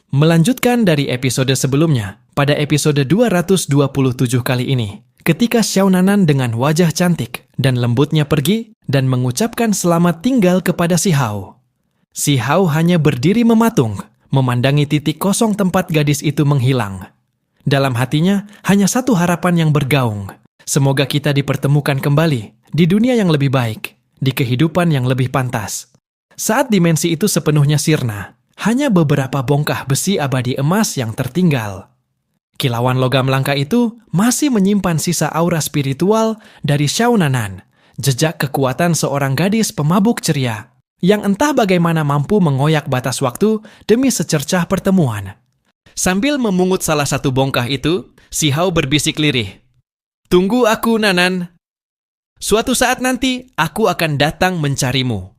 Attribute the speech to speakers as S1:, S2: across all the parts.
S1: Melanjutkan dari episode sebelumnya, pada episode 227 kali ini, ketika Xiao Nanan dengan wajah cantik dan lembutnya pergi dan mengucapkan selamat tinggal kepada si Hao. Si Hao hanya berdiri mematung, memandangi titik kosong tempat gadis itu menghilang. Dalam hatinya, hanya satu harapan yang bergaung. Semoga kita dipertemukan kembali, di dunia yang lebih baik, di kehidupan yang lebih pantas. Saat dimensi itu sepenuhnya sirna, hanya beberapa bongkah besi abadi emas yang tertinggal. Kilauan logam langka itu masih menyimpan sisa aura spiritual dari Xiao Nanan, jejak kekuatan seorang gadis pemabuk ceria, yang entah bagaimana mampu mengoyak batas waktu demi secercah pertemuan. Sambil memungut salah satu bongkah itu, si Hao berbisik lirih. "Tunggu aku, Nanan. Suatu saat nanti, aku akan datang mencarimu."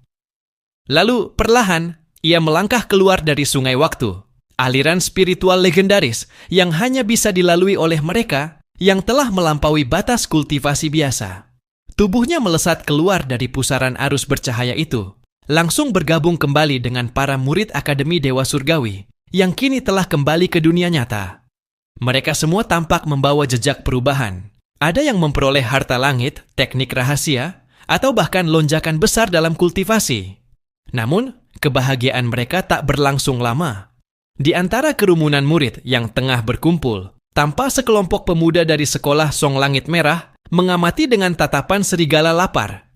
S1: Lalu, perlahan, ia melangkah keluar dari sungai waktu, aliran spiritual legendaris yang hanya bisa dilalui oleh mereka yang telah melampaui batas kultivasi biasa. Tubuhnya melesat keluar dari pusaran arus bercahaya itu, langsung bergabung kembali dengan para murid Akademi Dewa Surgawi yang kini telah kembali ke dunia nyata. Mereka semua tampak membawa jejak perubahan. Ada yang memperoleh harta langit, teknik rahasia, atau bahkan lonjakan besar dalam kultivasi. Namun, kebahagiaan mereka tak berlangsung lama. Di antara kerumunan murid yang tengah berkumpul, tampak sekelompok pemuda dari sekolah Song Langit Merah mengamati dengan tatapan serigala lapar.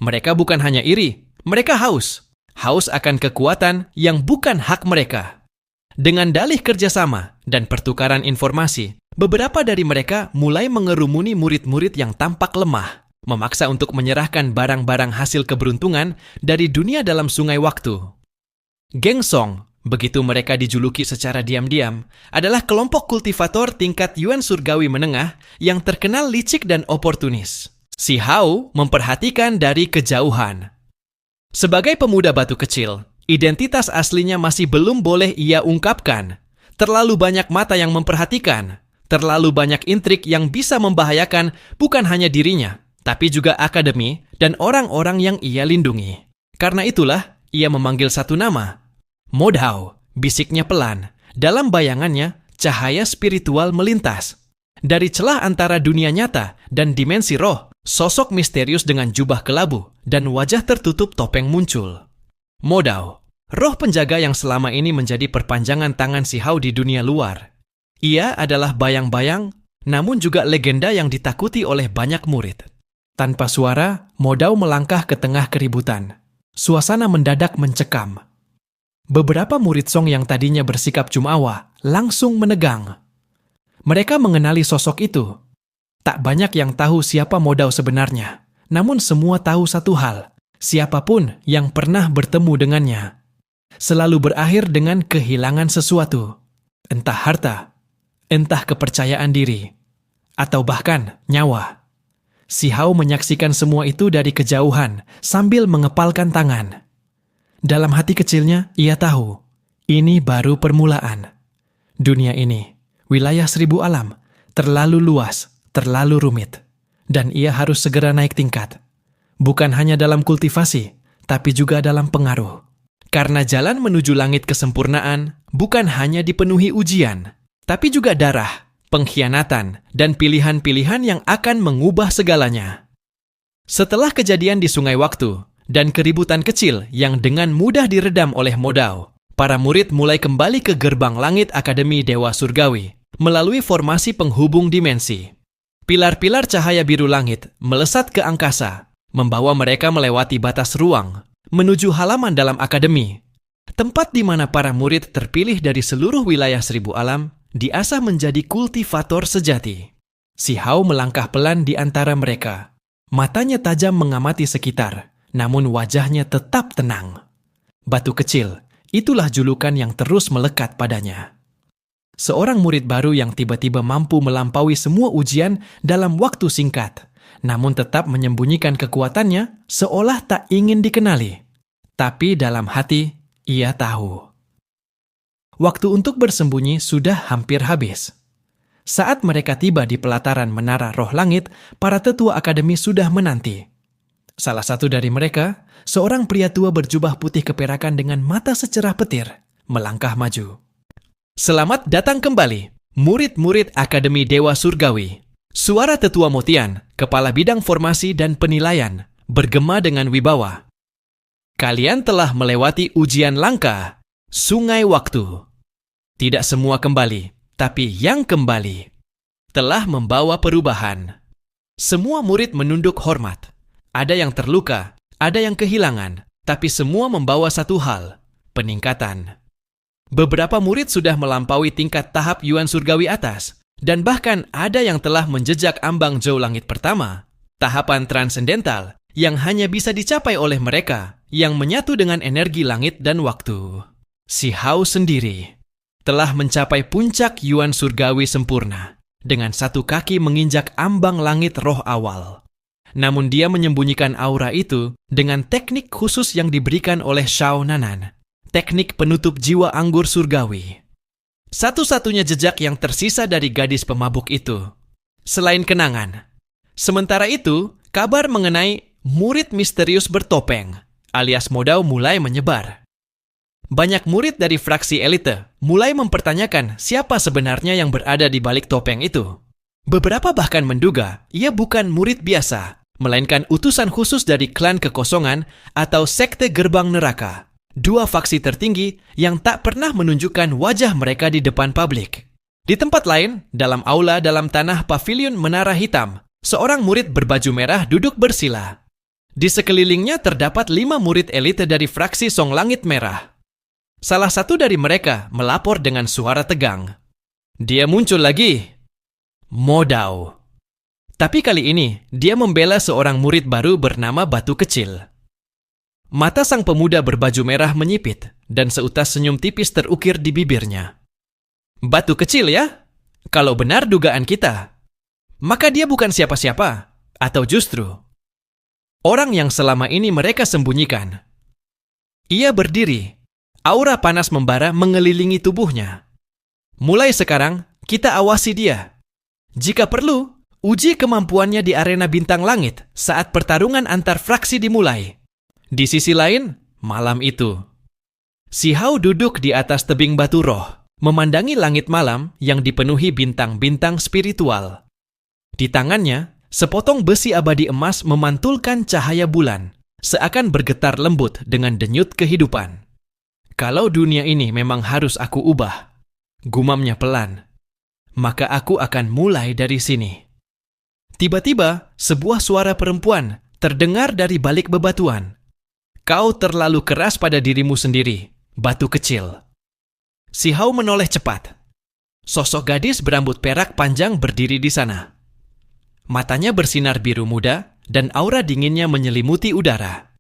S1: Mereka bukan hanya iri, mereka haus. Haus akan kekuatan yang bukan hak mereka. Dengan dalih kerjasama dan pertukaran informasi, beberapa dari mereka mulai mengerumuni murid-murid yang tampak lemah, memaksa untuk menyerahkan barang-barang hasil keberuntungan dari dunia dalam sungai waktu. Geng Song, begitu mereka dijuluki secara diam-diam, adalah kelompok kultivator tingkat Yuan Surgawi menengah yang terkenal licik dan oportunis. Si Hao memperhatikan dari kejauhan. Sebagai pemuda batu kecil, identitas aslinya masih belum boleh ia ungkapkan. Terlalu banyak mata yang memperhatikan, terlalu banyak intrik yang bisa membahayakan bukan hanya dirinya, tapi juga akademi dan orang-orang yang ia lindungi. Karena itulah, ia memanggil satu nama. Modao, bisiknya pelan. Dalam bayangannya, cahaya spiritual melintas. Dari celah antara dunia nyata dan dimensi roh, sosok misterius dengan jubah kelabu dan wajah tertutup topeng muncul. Modao, roh penjaga yang selama ini menjadi perpanjangan tangan si Hao di dunia luar. Ia adalah bayang-bayang, namun juga legenda yang ditakuti oleh banyak murid. Tanpa suara, Modao melangkah ke tengah keributan. Suasana mendadak mencekam. Beberapa murid Song yang tadinya bersikap jumawa langsung menegang. Mereka mengenali sosok itu. Tak banyak yang tahu siapa Modao sebenarnya. Namun semua tahu satu hal, siapapun yang pernah bertemu dengannya selalu berakhir dengan kehilangan sesuatu. Entah harta, entah kepercayaan diri, atau bahkan nyawa. Si Hao menyaksikan semua itu dari kejauhan sambil mengepalkan tangan. Dalam hati kecilnya, ia tahu, ini baru permulaan. Dunia ini, wilayah 1000 alam, terlalu luas, terlalu rumit. Dan ia harus segera naik tingkat. Bukan hanya dalam kultivasi, tapi juga dalam pengaruh. Karena jalan menuju langit kesempurnaan bukan hanya dipenuhi ujian, tapi juga darah, pengkhianatan, dan pilihan-pilihan yang akan mengubah segalanya. Setelah kejadian di sungai waktu dan keributan kecil yang dengan mudah diredam oleh Modao, para murid mulai kembali ke gerbang langit Akademi Dewa Surgawi melalui formasi penghubung dimensi. Pilar-pilar cahaya biru langit melesat ke angkasa, membawa mereka melewati batas ruang, menuju halaman dalam akademi, tempat di mana para murid terpilih dari seluruh wilayah 1000 alam diasah menjadi kultivator sejati. Si Hao melangkah pelan di antara mereka. Matanya tajam mengamati sekitar, namun wajahnya tetap tenang. Batu kecil, itulah julukan yang terus melekat padanya. Seorang murid baru yang tiba-tiba mampu melampaui semua ujian dalam waktu singkat, namun tetap menyembunyikan kekuatannya seolah tak ingin dikenali. Tapi dalam hati, ia tahu. Waktu untuk bersembunyi sudah hampir habis. Saat mereka tiba di pelataran Menara Roh Langit, para tetua akademi sudah menanti. Salah satu dari mereka, seorang pria tua berjubah putih keperakan dengan mata secerah petir, melangkah maju. Selamat datang kembali, murid-murid Akademi Dewa Surgawi. Suara Tetua Motian, Kepala Bidang Formasi dan Penilaian, bergema dengan wibawa. Kalian telah melewati ujian langka, Sungai Waktu. Tidak semua kembali, tapi yang kembali telah membawa perubahan. Semua murid menunduk hormat. Ada yang terluka, ada yang kehilangan, tapi semua membawa satu hal, peningkatan. Beberapa murid sudah melampaui tingkat tahap Yuan Surgawi atas, dan bahkan ada yang telah menjejak ambang Zhou Langit pertama, tahapan transendental yang hanya bisa dicapai oleh mereka yang menyatu dengan energi langit dan waktu. Si Hao sendiri telah mencapai puncak Yuan Surgawi sempurna, dengan satu kaki menginjak ambang langit roh awal. Namun dia menyembunyikan aura itu dengan teknik khusus yang diberikan oleh Shao Nanan, teknik penutup jiwa anggur surgawi. Satu-satunya jejak yang tersisa dari gadis pemabuk itu, selain kenangan. Sementara itu, kabar mengenai murid misterius bertopeng, alias Modao mulai menyebar. Banyak murid dari fraksi elite mulai mempertanyakan siapa sebenarnya yang berada di balik topeng itu. Beberapa bahkan menduga ia bukan murid biasa, melainkan utusan khusus dari klan kekosongan atau sekte gerbang neraka. Dua faksi tertinggi yang tak pernah menunjukkan wajah mereka di depan publik. Di tempat lain, dalam aula dalam tanah pavilion Menara Hitam, seorang murid berbaju merah duduk bersila. Di sekelilingnya terdapat 5 murid elite dari fraksi Song Langit Merah. Salah satu dari mereka melapor dengan suara tegang. Dia muncul lagi. Modao. Tapi kali ini, dia membela seorang murid baru bernama Batu Kecil. Mata sang pemuda berbaju merah menyipit, dan seutas senyum tipis terukir di bibirnya. Batu Kecil ya? Kalau benar dugaan kita, maka dia bukan siapa-siapa, atau justru orang yang selama ini mereka sembunyikan. Ia berdiri, aura panas membara mengelilingi tubuhnya. Mulai sekarang, kita awasi dia. Jika perlu, uji kemampuannya di arena bintang langit saat pertarungan antar fraksi dimulai. Di sisi lain, malam itu, si Hao duduk di atas tebing batu roh, memandangi langit malam yang dipenuhi bintang-bintang spiritual. Di tangannya, sepotong besi abadi emas memantulkan cahaya bulan, seakan bergetar lembut dengan denyut kehidupan. Kalau dunia ini memang harus aku ubah, gumamnya pelan, maka aku akan mulai dari sini. Tiba-tiba, sebuah suara perempuan terdengar dari balik bebatuan. Kau terlalu keras pada dirimu sendiri, Batu Kecil. Si Hao menoleh cepat. Sosok gadis berambut perak panjang berdiri di sana. Matanya bersinar biru muda dan aura dinginnya menyelimuti udara.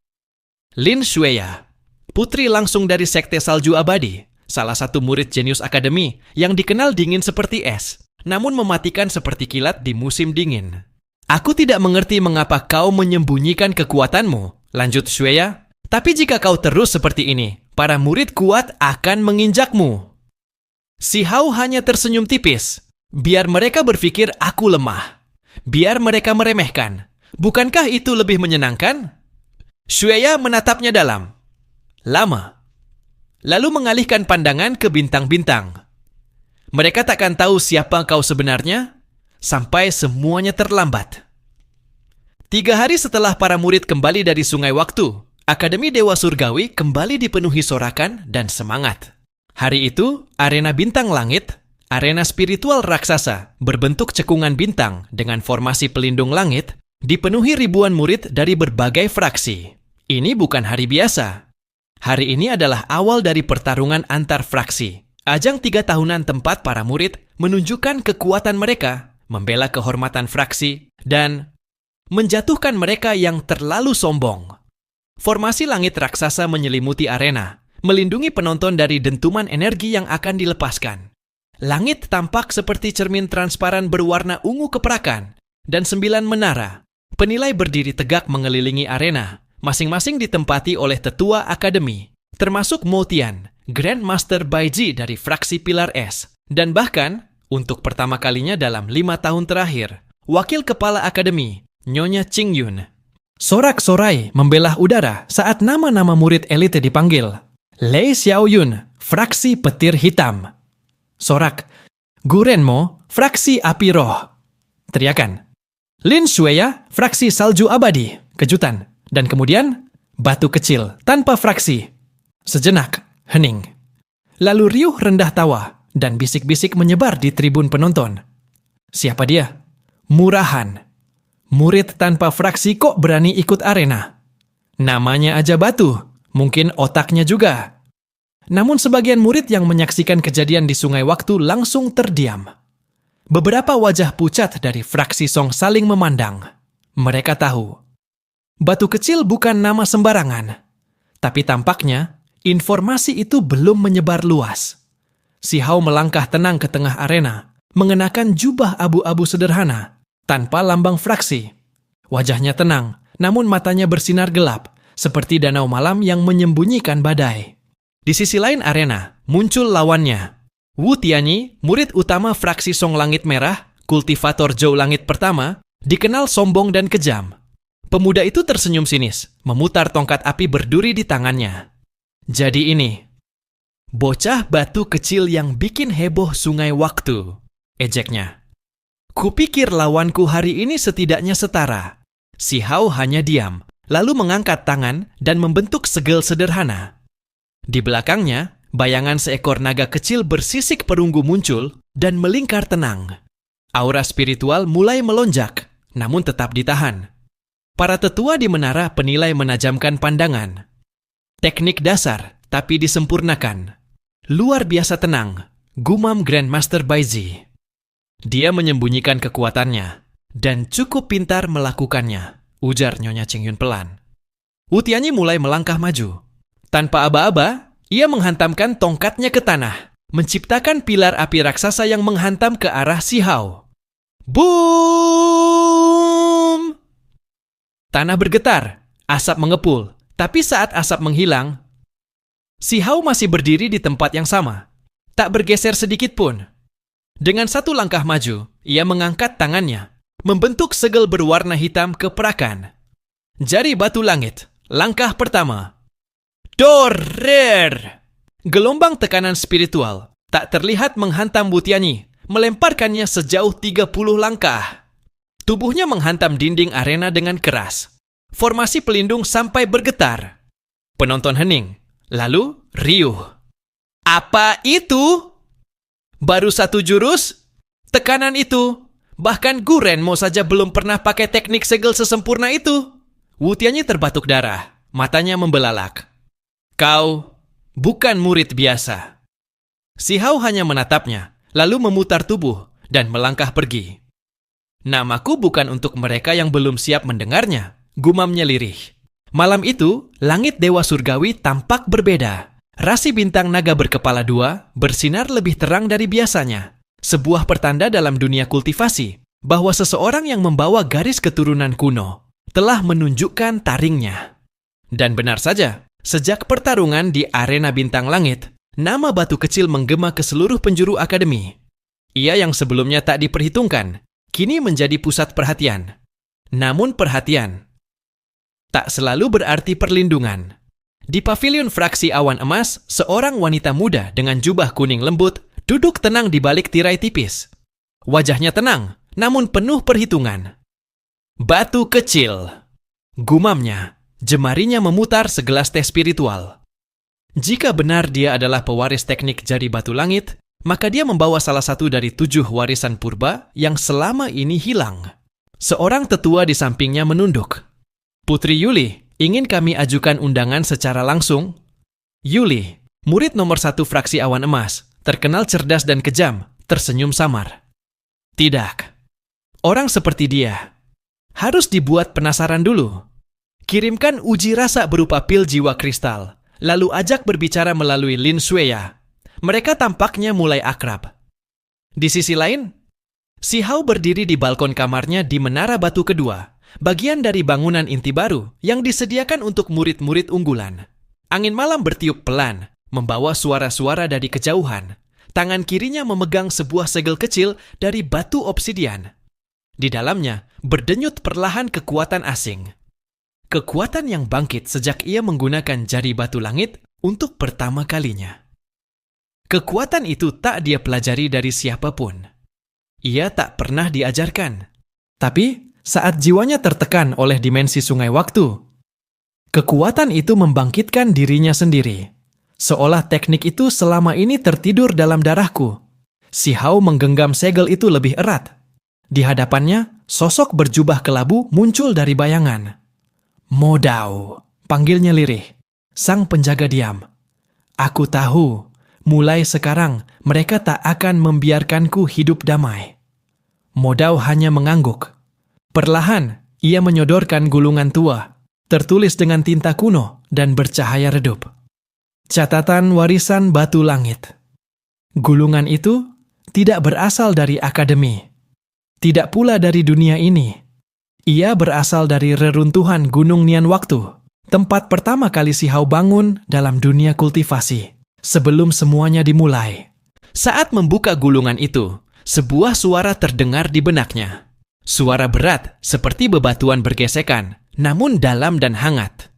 S1: Lin Shueya, putri langsung dari Sekte Salju Abadi, salah satu murid jenius akademi yang dikenal dingin seperti es, namun mematikan seperti kilat di musim dingin. Aku tidak mengerti mengapa kau menyembunyikan kekuatanmu, lanjut Shueya. Tapi jika kau terus seperti ini, para murid kuat akan menginjakmu. Si Hao hanya tersenyum tipis. Biar mereka berpikir aku lemah. Biar mereka meremehkan. Bukankah itu lebih menyenangkan? Shueya menatapnya dalam. Lama. Lalu mengalihkan pandangan ke bintang-bintang. Mereka takkan tahu siapa kau sebenarnya, sampai semuanya terlambat. 3 hari setelah para murid kembali dari Sungai Waktu, Akademi Dewa Surgawi kembali dipenuhi sorakan dan semangat. Hari itu, arena bintang langit, arena spiritual raksasa berbentuk cekungan bintang dengan formasi pelindung langit, dipenuhi ribuan murid dari berbagai fraksi. Ini bukan hari biasa. Hari ini adalah awal dari pertarungan antar fraksi. Ajang 3 tahunan tempat para murid menunjukkan kekuatan mereka, membela kehormatan fraksi, dan menjatuhkan mereka yang terlalu sombong. Formasi langit raksasa menyelimuti arena, melindungi penonton dari dentuman energi yang akan dilepaskan. Langit tampak seperti cermin transparan berwarna ungu keperakan, dan 9 menara, penilai berdiri tegak mengelilingi arena, masing-masing ditempati oleh tetua akademi, termasuk Motian, Grandmaster Baiji dari fraksi Pilar Es, dan bahkan, untuk pertama kalinya dalam 5 tahun terakhir, wakil kepala akademi, Nyonya Qingyun. Sorak-sorai membelah udara saat nama-nama murid elite dipanggil. Lei Xiaoyun, fraksi petir hitam. Sorak. Gurenmo, fraksi api roh. Teriakan. Lin Shueya, fraksi salju abadi. Kejutan. Dan kemudian, batu kecil, tanpa fraksi. Sejenak, hening. Lalu riuh rendah tawa, dan bisik-bisik menyebar di tribun penonton. Siapa dia? Murahan. Murid tanpa fraksi kok berani ikut arena? Namanya aja batu, mungkin otaknya juga. Namun sebagian murid yang menyaksikan kejadian di Sungai Waktu langsung terdiam. Beberapa wajah pucat dari fraksi Song saling memandang. Mereka tahu, batu kecil bukan nama sembarangan. Tapi tampaknya, informasi itu belum menyebar luas. Si Hao melangkah tenang ke tengah arena, mengenakan jubah abu-abu sederhana, tanpa lambang fraksi. Wajahnya tenang, namun matanya bersinar gelap, seperti danau malam yang menyembunyikan badai. Di sisi lain arena, muncul lawannya. Wu Tianyi, murid utama fraksi Song Langit Merah, kultivator Zhou Langit pertama, dikenal sombong dan kejam. Pemuda itu tersenyum sinis, memutar tongkat api berduri di tangannya. Jadi ini, bocah batu kecil yang bikin heboh Sungai Waktu, ejeknya. Kupikir lawanku hari ini setidaknya setara. Si Hao hanya diam, lalu mengangkat tangan dan membentuk segel sederhana. Di belakangnya, bayangan seekor naga kecil bersisik perunggu muncul dan melingkar tenang. Aura spiritual mulai melonjak, namun tetap ditahan. Para tetua di menara penilai menajamkan pandangan. Teknik dasar, tapi disempurnakan. Luar biasa tenang, gumam Grandmaster Baizi. Dia menyembunyikan kekuatannya, dan cukup pintar melakukannya, ujar Nyonya Qingyun pelan. Wu Tianyi mulai melangkah maju. Tanpa aba-aba, ia menghantamkan tongkatnya ke tanah, menciptakan pilar api raksasa yang menghantam ke arah si Hao. Boom! Tanah bergetar, asap mengepul, tapi saat asap menghilang, si Hao masih berdiri di tempat yang sama, tak bergeser sedikit pun. Dengan satu langkah maju, ia mengangkat tangannya, membentuk segel berwarna hitam keperakan. Jari batu langit, langkah pertama. Dorer! Gelombang tekanan spiritual tak terlihat menghantam Wu Tianyi, melemparkannya sejauh 30 langkah. Tubuhnya menghantam dinding arena dengan keras. Formasi pelindung sampai bergetar. Penonton hening, lalu riuh. Apa itu? Baru satu jurus? Tekanan itu? Bahkan Gurenmo saja belum pernah pakai teknik segel sesempurna itu. Wu Tianyi terbatuk darah, matanya membelalak. Kau bukan murid biasa. Si Hao hanya menatapnya, lalu memutar tubuh dan melangkah pergi. Namaku bukan untuk mereka yang belum siap mendengarnya, gumamnya lirih. Malam itu, langit Dewa Surgawi tampak berbeda. Rasi bintang naga berkepala dua bersinar lebih terang dari biasanya. Sebuah pertanda dalam dunia kultivasi bahwa seseorang yang membawa garis keturunan kuno telah menunjukkan taringnya. Dan benar saja, sejak pertarungan di arena bintang langit, nama batu kecil menggema ke seluruh penjuru akademi. Ia yang sebelumnya tak diperhitungkan, kini menjadi pusat perhatian. Namun perhatian tak selalu berarti perlindungan. Di pavilion fraksi awan emas, seorang wanita muda dengan jubah kuning lembut duduk tenang di balik tirai tipis. Wajahnya tenang, namun penuh perhitungan. Batu kecil, gumamnya, jemarinya memutar segelas teh spiritual. Jika benar dia adalah pewaris teknik jari batu langit, maka dia membawa salah satu dari 7 warisan purba yang selama ini hilang. Seorang tetua di sampingnya menunduk. Putri Yuli, ingin kami ajukan undangan secara langsung? Yuli, murid nomor 1 fraksi awan emas, terkenal cerdas dan kejam, tersenyum samar. Tidak. Orang seperti dia harus dibuat penasaran dulu. Kirimkan uji rasa berupa pil jiwa kristal, lalu ajak berbicara melalui Lin Shueya. Mereka tampaknya mulai akrab. Di sisi lain, si Hao berdiri di balkon kamarnya di menara batu kedua, bagian dari bangunan inti baru yang disediakan untuk murid-murid unggulan. Angin malam bertiup pelan, membawa suara-suara dari kejauhan. Tangan kirinya memegang sebuah segel kecil dari batu obsidian. Di dalamnya berdenyut perlahan kekuatan asing. Kekuatan yang bangkit sejak ia menggunakan jari batu langit untuk pertama kalinya. Kekuatan itu tak dia pelajari dari siapapun. Ia tak pernah diajarkan. Tapi saat jiwanya tertekan oleh dimensi sungai waktu, kekuatan itu membangkitkan dirinya sendiri. Seolah teknik itu selama ini tertidur dalam darahku. Si Hao menggenggam segel itu lebih erat. Di hadapannya, sosok berjubah kelabu muncul dari bayangan. Modao, panggilnya lirih. Sang penjaga diam. Aku tahu, mulai sekarang mereka tak akan membiarkanku hidup damai. Modao hanya mengangguk. Perlahan, ia menyodorkan gulungan tua, tertulis dengan tinta kuno dan bercahaya redup. Catatan warisan batu langit. Gulungan itu tidak berasal dari akademi. Tidak pula dari dunia ini. Ia berasal dari reruntuhan Gunung Nian Waktu, tempat pertama kali si Hao bangun dalam dunia kultivasi, sebelum semuanya dimulai. Saat membuka gulungan itu, sebuah suara terdengar di benaknya. Suara berat seperti bebatuan bergesekan, namun dalam dan hangat.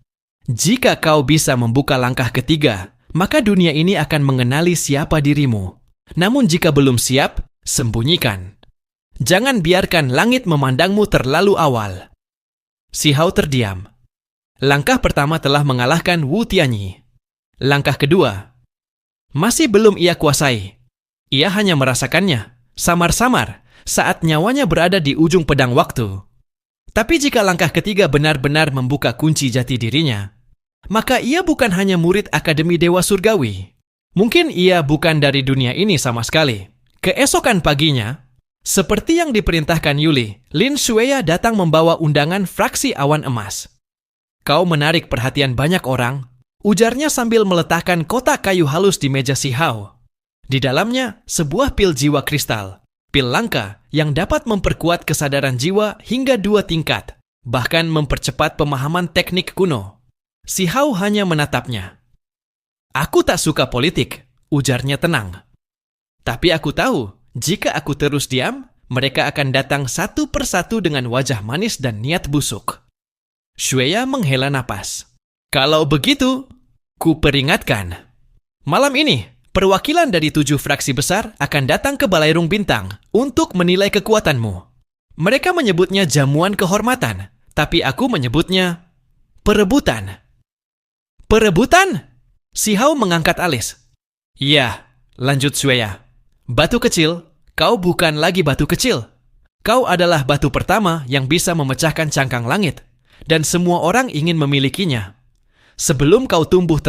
S1: Jika kau bisa membuka langkah ketiga, maka dunia ini akan mengenali siapa dirimu. Namun jika belum siap, sembunyikan. Jangan biarkan langit memandangmu terlalu awal. Si Hao terdiam. Langkah pertama telah mengalahkan Wu Tianyi. Langkah kedua masih belum ia kuasai. Ia hanya merasakannya, samar-samar, saat nyawanya berada di ujung pedang waktu. Tapi jika langkah ketiga benar-benar membuka kunci jati dirinya, maka ia bukan hanya murid Akademi Dewa Surgawi. Mungkin ia bukan dari dunia ini sama sekali. Keesokan paginya, seperti yang diperintahkan Yuli, Lin Shueya datang membawa undangan fraksi awan emas. Kau menarik perhatian banyak orang, ujarnya sambil meletakkan kotak kayu halus di meja si Hao. Di dalamnya, sebuah pil jiwa kristal. Pil langka yang dapat memperkuat kesadaran jiwa hingga 2 tingkat, bahkan mempercepat pemahaman teknik kuno. Si Hao hanya menatapnya. Aku tak suka politik, ujarnya tenang. Tapi aku tahu, jika aku terus diam, mereka akan datang satu persatu dengan wajah manis dan niat busuk. Shueya menghela napas. Kalau begitu, ku peringatkan. Malam ini, perwakilan dari 7 fraksi besar akan datang ke Balairung Bintang untuk menilai kekuatanmu. Mereka menyebutnya jamuan kehormatan, tapi aku menyebutnya perebutan. Perebutan? Si Hao mengangkat alis. Ya, lanjut Shueya. Batu kecil, kau bukan lagi batu kecil. Kau adalah batu pertama yang bisa memecahkan cangkang langit, dan semua orang ingin memilikinya. Sebelum kau tumbuh